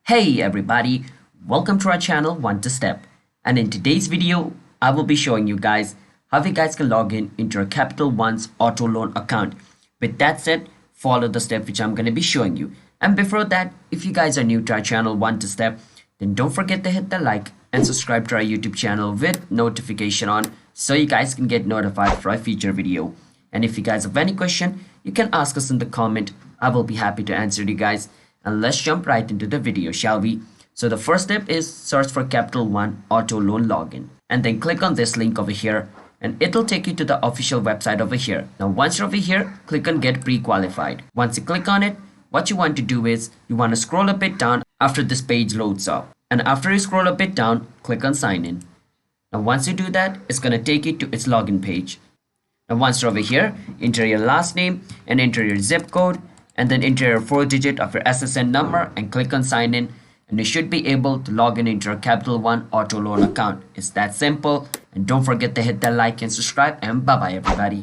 Hey everybody, welcome to our channel One to Step, and in today's video I will be showing you guys how you guys can log in into your Capital One's auto loan account. With that said, follow the step which I'm going to be showing you. And before that, if you guys are new to our channel One to Step, then don't forget to hit the like and subscribe to our YouTube channel with notification on so you guys can get notified for our future video. And if you guys have any question, you can ask us in the comment. I will be happy to answer you guys. And let's jump right into the video, shall we? So the first step is search for Capital One Auto Loan Login and then click on this link over here and it'll take you to the official website over here. Now once you're over here, click on get pre-qualified. Once you click on it, what you want to do is you want to scroll a bit down after this page loads up. And after you scroll a bit down, click on sign in. Now once you do that, it's going to take you to its login page. Now once you're over here, enter your last name and enter your zip code and then enter your 4-digit of your SSN number and click on sign in, and you should be able to log in into your Capital One auto loan account. It's that simple, and don't forget to hit that like and subscribe, and bye bye everybody.